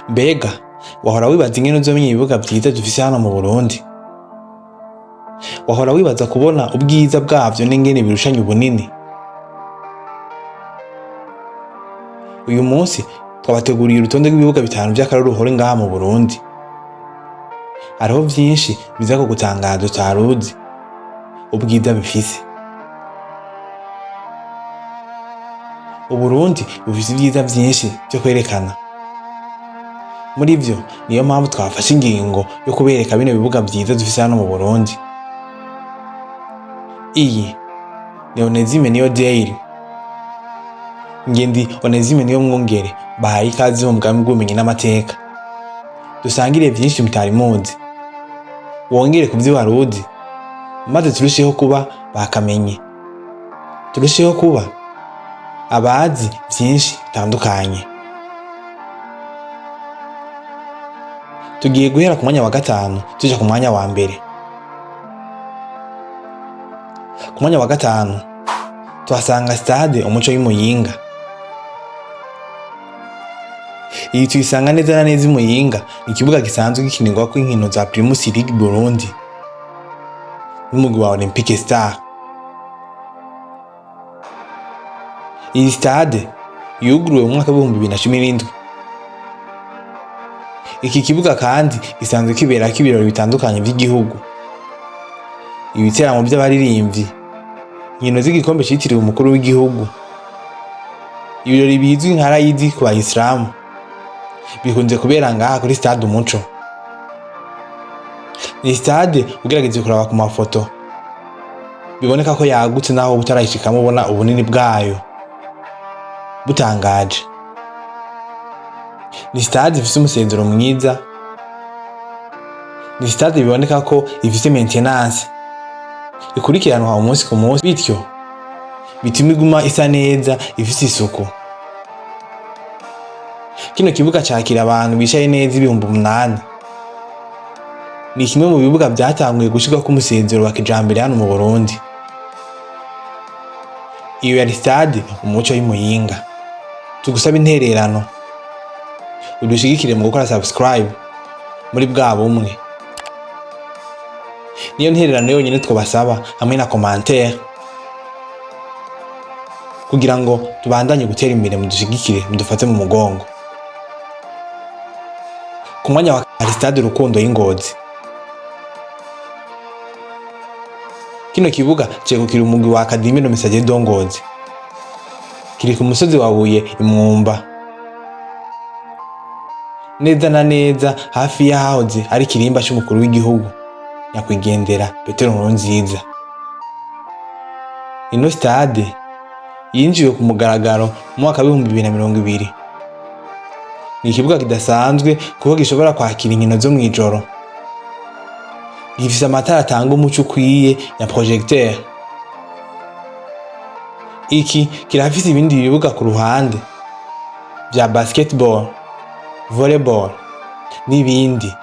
Mbega wahora wibaza ingene uzomenya ibibuga vyiza dufise hano mu Burundi? Wahora wibaza kubona ubwiza bwavyo n'ingene birushanya ubunini? Uyu munsi twabateguriye urutonde rw'ibibuga 5 vy'akaroruhore ngaha mu Burundi. Hariho vyinshi biza kugutangaza utaruzi ubwiza bifise. Uburundi bufise ivyiza vyinshi vyo kwerekana. Muri vyo niyo mpamvu twafashe ingingo yo kubereka bino bibuga vyiza dufise hano mu Burundi. Iyi ni Onesime Niyoderi. Ngendi Onesime Niyomwungere bahaye ikaze mu mugambi w'ubumenyi n'amateka. Dusangire vyinshi mutari muzi. Wongere kuvyo waruzi, maze turusheho kuba bakamenye. Turusheho kuba abazi vyinshi bitandukanye. Tugiye guhera ku mwanya wa 5 tuja ku mwanya wa mbere. Ku mwanya wa 5 tuhasanga stade Umuco y'Imuyinga. Iyi tuyisanga neza na neza Imuyinga, ikibuga gisanzwe gikinirwako inkino za Primus League Burundi n'umugwi wa Olympique Star. Iyi stade yuguruwe mu mwaka wa 2017. Iki kibuga kandi gisanzwe kiberako ibirori bitandukanye vy'igihugu, ibiteramo vy'abaririmbyi, inkino z'igikombe citiriwe umukuru w'igihugu, ibirori bizwi nka Rayidi ku Bayisilamu bikunze kubera ngaha kuri stade Umuco. Ni stade ugerageje kuraba ku mafoto biboneka ko yagutse naho utarayishikamo ubona ubunini bwayo butangaje. Ni stade ifise umusezero mwiza. Ni stade biboneka ko ifise maintenance ikurikiranwa umunsi ku munsi, bityo bituma iguma isa neza ifise isuku. Kino kibuga cakira abantu bicaye neza 8,000. Ni kimwe mu bibuga vyatanguye gushirwa ku musezero wa kijambere hano mu Burundi. Iyo yari stade Umuco y'Imuyinga. Tugusaba intererano udushigikire mu gukora subscribe muri bwa bumwe. Niyo ntererano yonyene twobasaba hamwe na commentaire kugira ngo tubandanye gutera imbere, mudushigikire mudufate mu mugongo. Ku mwanya wa stade Rukundo y'Ingozi. Kino kibuga cegukira umugwi wa Académie no Messager d'Ongozi. Kiri ku musozi wa Buye Imwumba, neza na neza hafi yahoze ari kirimba c'umukuru w'igihugu nyakwigendera Petero Nkurunziza. Ino stade yinjiwe ku mugaragaro mu mwaka wa 2020. Ni ikibuga kidasanzwe kuko gishobora kwakira inkino zo mwijoro. Gifise amatara atanga umuco ukwiye ya projecteur. Iki kirafise ibindi bibuga ku ruhande vya basketball, volleyball n'ibindi.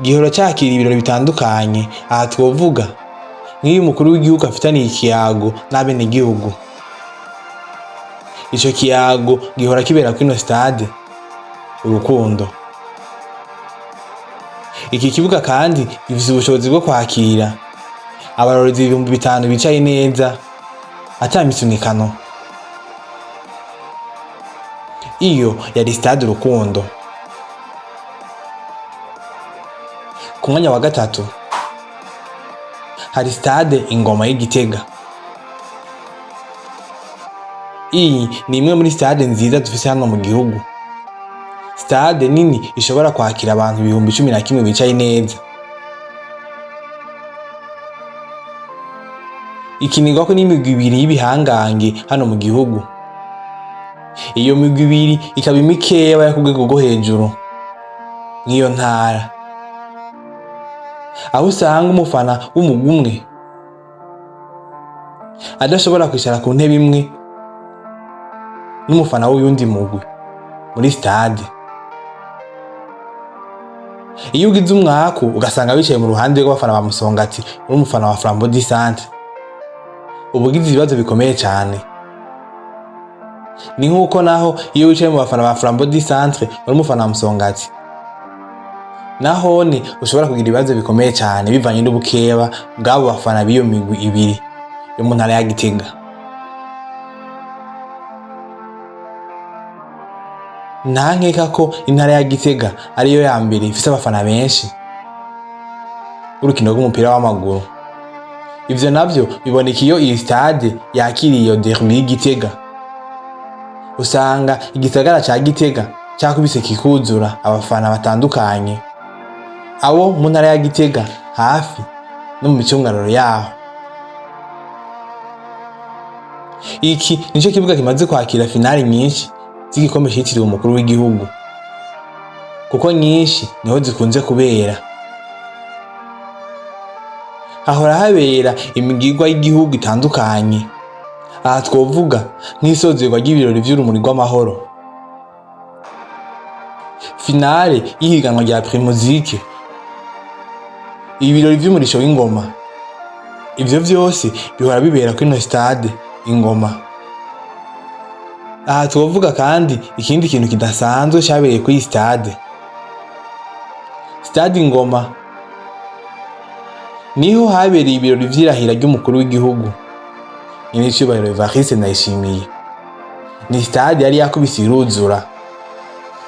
Gihora cakira ibirori bitandukanye. Aha twovuga nk'iyo umukuru w'igihugu afitaniye ikiyago n'abenegihugu. Ico kiyago gihora kibera kuri ino stade Urukundo. Iki kibuga kandi gifise ubushobozi bwo kwakira abarorezi 5,000 bicaye neza ata misunikano. Iyo yari stade Urukundo. Ku mwanya wa 3 hari stade Ingoma y'Igitega. Iyi ni imwe muri stade nziza dufise hano mu gihugu. Stade nini ishobora kwakira abantu 11,000 bicaye neza. Ikinirwako n'imigwi 2 y'ibihangange hano mu gihugu. Iyo migwi 2 ikaba imikeya baya ku rwego rwo hejuru nk'iyo ntara, aho usanga umufana w'umugwi umwe adashobora kwicara ku ntebe imwe n'umufana w'uyundi mugwi muri stade. Iyo ugize umwaku ugasanga bicaye mu ruhande rw'abafana ba Musongati uri umufana wa Flambeau du Centre, ubugize ibibazo bikomeye cyane. Ni nkuko naho iyo wicaye mu bafana ba Flambeau du Centre uri umufana wa Musongati, nahone ushobora kugira ibibazo bikomeye cyane bivanye n'ubukeba bw'abo bafana b'iyo migwi ibiri yo mu ntara ya Gitega. Nta nkeka ko intara ya Gitega ariyo ya mbere ifise abafana benshi urukino rw'umupira w'amaguru. Ivyo navyo biboneka iyo iyi stade yakiriye iyo derby y'Igitega. Usanga igisagara ca Gitega cyakubise kikuzura abafana batandukanye, abo mu ntara ya Gitega hafi no mu micungararo yaho. Iki nico kibuga kimaze kwakira finali nyinshi z'igikombe citiriwe umukuru w'igihugu, kuko nyinshi niho zikunze kubera. Hahora habera imigirwa y'igihugu itandukanye, aha twovuga nk'isozerwa ry'ibirori vy'urumuri rw'amahoro, finale y'ihiganwa rya Primusique, ibirori vy'umurisho w'ingoma. Ivyo vyose bihora bibera kuri ino stade Ingoma. Aha twovuga kandi ikindi kintu kidasanzwe cyabereye kuri stade Ingoma, niho habereye ibirori vy'irahira ry'umukuru w'igihugu Nyenicubahiro Evariste Ndayishimiye. Ni stade yari yakubise iruzura,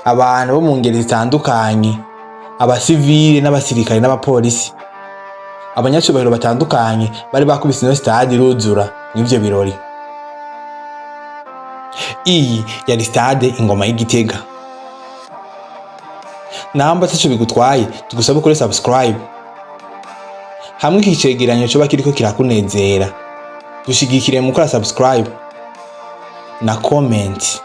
abantu bo mu ngeri zitandukanye, abasivile n'abasirikare n'abapolisi, abanyacubahiro batandukanye bari bakubise ino stade iruzura n'ivyo birori. Iyi yari stade Ingoma y'Igitega. Namba taco bigutwaye tugusaba ukore subscribe, hamwe iki cegeranyo coba kiriko kirakunezera dushigikire mu gukora subscribe na comment.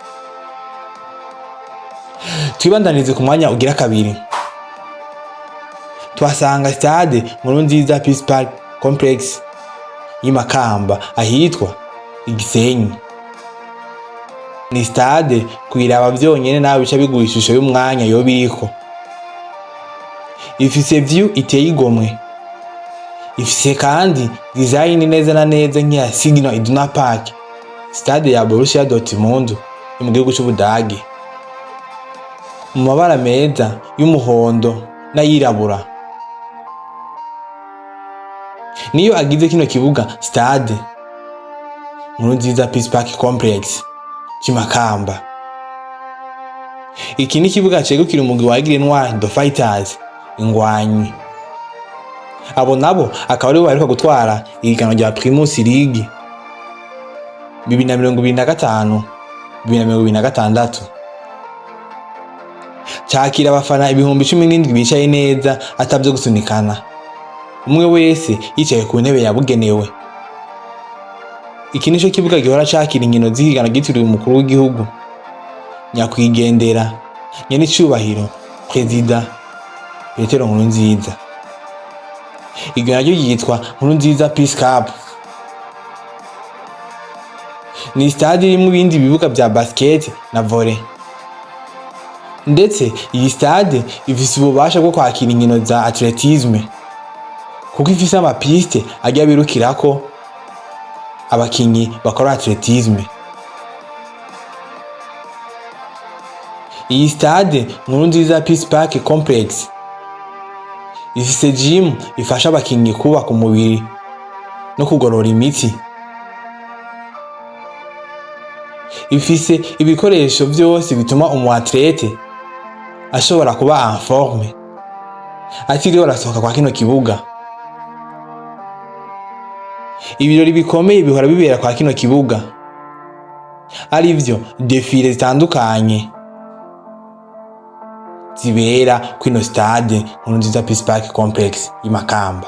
Twibandanize ku mwanya ugira kabiri, tuhasanga stade Nkurunziza Peace Park Complex y'Imakamba ahitwa Igisenyi. Ni stade kuyiraba vyonyene nawe bica biguha ishusho y'umwanya yoba iriko. Ifise view iteye igomwe, ifise kandi design neza na neza nk'iya Signal Iduna Park, stade ya Borussia Dortmund yo mu gihugu c'Ubudagi, mu mabara meza y'umuhondo n'ayirabura. Niyo agize kino kibuga stade Nkurunziza Peace Park Complex c'Imakamba. Iki ni kibuga cegukira umugwi wa Aigle Noir The Fighters Ingwanyi. Abo nabo akaba aribo baheruka gutwara ihiganwa rya Primus League 2025-2026. Cakira abafana ibihumbi 17 bicaye neza atavyo gusunikana, umwe wese yicaye ku ntebe yabugenewe. Iki nico kibuga gihora cakira inkino z'ihiganwa ryitiriwe umukuru w'igihugu nyakwigendera Nyenicubahiro Perezida Petero Nkurunziza. Iryo naryo ryitwa Nkurunziza Peace Cup. Ni stade irimwo ibindi bibuga vya basket na volley, ndetse iyi stade ifise ububasha bwo kwakira inkino za atletisme, kuko ifise amapiste ajya birukirako abakinyi bakora atletisme. Iyi stade Nkurunziza Peace Park Complex ifise gym ifasha abakinyi kubaka umubiri no kugorora imitsi. Ifise ibikoresho vyose bituma umuatlete ashobora kuba en forme atiriwe arasohoka kwa kino kibuga. Ibirori bikomeye bihora bibera kwa kino kibuga, arivyo defile zitandukanye zibera kwino stade Nkurunziza Peace Park Complex y'Imakamba.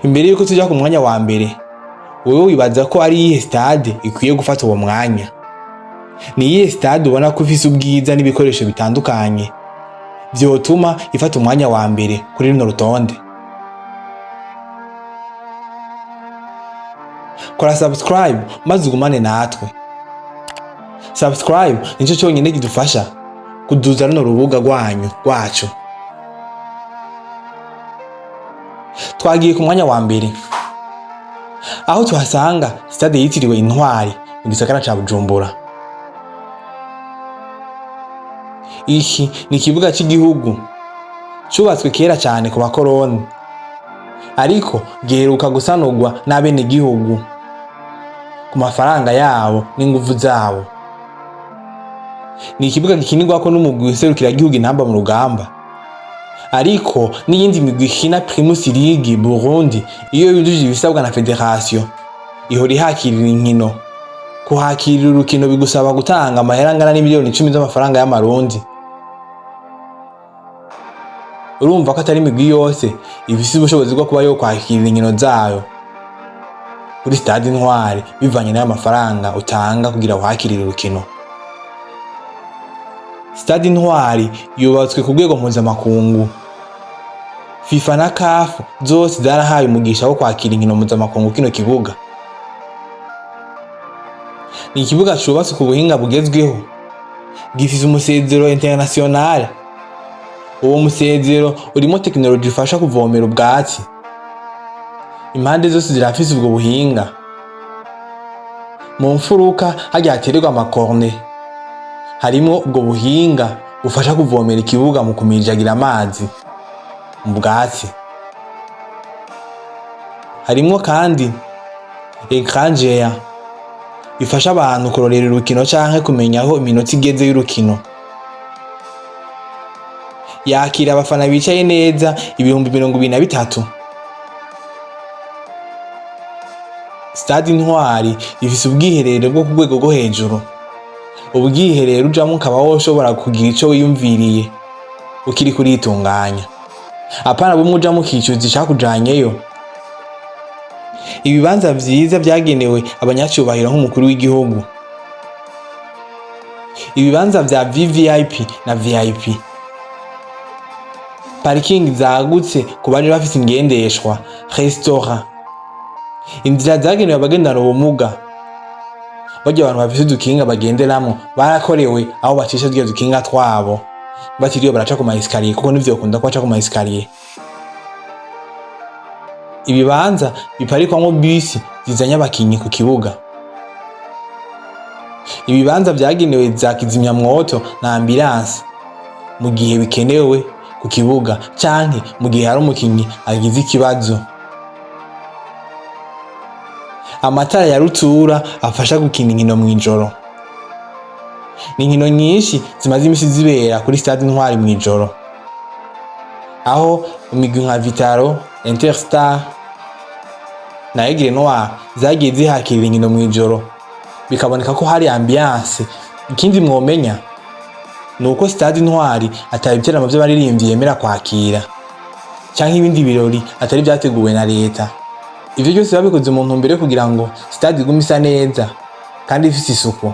Imbere yuko tuja ku mwanya wa mbere, wewe wibaza ko ari iyihe stade ikwiye gufata uwo mwanya? Ni iyihe stade ubona ko ifise ubwiza n'ibikoresho bitandukanye vyotuma ifata umwanya wa mbere kuri runo rutonde? Kora subscribe maze ugumane natwe. Subscribe nico cyonyine kidufasha kuduza runo rubuga rwacu. Twagiye ku mwanya wa mbere. aho tuhasanga stade yitiriwe Intwari mu gisagara ca Bujumbura. Iki ni ikibuga cy'igihugu cubatswe kera cyane ku bakoroni, ariko giheruka gusanurwa n'abene gihugu ku mafaranga yabo n'inguvu zabo. Ni ikibuga gikinirwako n'umugwi w'iserukira gihugu intamba mu rugamba, ariko n'iyindi migwi ikina Primus League Burundi iyo yujuje ibisabwa na federation ihora ihakirira inkino. Kuhakirira urukino bigusaba gutanga amahera angana n'imiliyoni 10 z'amafaranga y'amarundi. Urumva ko atari imigwi yose ifise ubushobozi bwo kuba yo kwakirira inkino zayo kuri stade Intwari bivanye n'ayo mafaranga utanga kugira uhakirire urukino. Stade Intwari yubatswe ku rwego mpuzamakungu. FIFA na CAF zose zarahaye umugisha wo kwakira inkino mpuzamakungu kino kibuga. Ni ikibuga cubatswe ku buhinga bugezweho, gifise umusezero international. Uwo musezero urimo tekinoloji ifasha kuvomera ubwatsi. Impande zose zirafise ubwo buhinga. Mu mfuruka hajya hatererwa amakorne harimo ubwo buhinga bufasha kuvomera ikibuga mu kumijagira amazi mu bwatsi. Harimo kandi écran géant ifasha abantu kurorera urukino canke kumenya aho iminota igeze y'urukino. Yakira abafana bicaye neza 23,000. Stade Intwari ifise ubwiherero bwo ku rwego rwo hejuru. Ubwiherero ujamwo ukaba woshobora kugira ico wiyumviriye ukiri kuritunganya, apana bumwe ujamwo ukicuza icakujanyeyo. Ibibanza vyiza vyagenewe abanyacyubahiro nk'umukuru w'igihugu. Ibibanza vya VVIP na VIP. Parking zagutse ku baje bafise ingendeshwa, restaurant. Inzira zagenewe abagendana ubumuga. Barya abantu bafise udukinga bagenderamo barakorewe aho bacisha dyo dukinga twabo batiriyo baraca ku maeskalier, kuko nivyo ukunda kwaca ku maeskalier. Ibibanza biparikwamo bisi zizanya abakinyi ku kibuga. Ibibanza vyagenewe za kizimyamwoto na ambulance mu gihe bikenewe ku kibuga canke mu gihe hari umukinyi agize ikibazo. Amatara ya rutura afasha gukina inkino mw'ijoro. Ni inkino nyinshi zimaze imisi zibera kuri Stade Intwari mw'ijoro, aho imigwi nka Vitaro, Interstar na Aigle Noir zagiye zihakirira inkino mw'ijoro, bikaboneka ko hari ambiance. Ikindi mwomenya nuko Stade Intwari atari ibiteramo vy'abaririmbyi yemera kwakira canke ibindi birori atari vyateguwe na leta. Ivyo byose babikoze mu ntumbero yo kugira ngo stade igume isa neza kandi ifise isuku.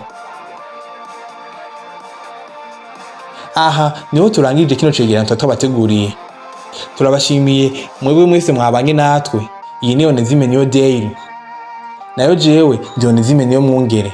Aha niho turangirije kino cegeranyo twabateguriye. Turabashimiye mwebwe mwese mwabanye natwe. Iyi ni Onezime Niyo Daily. Nayo jewe ndi Onezime Niyo Mwungere.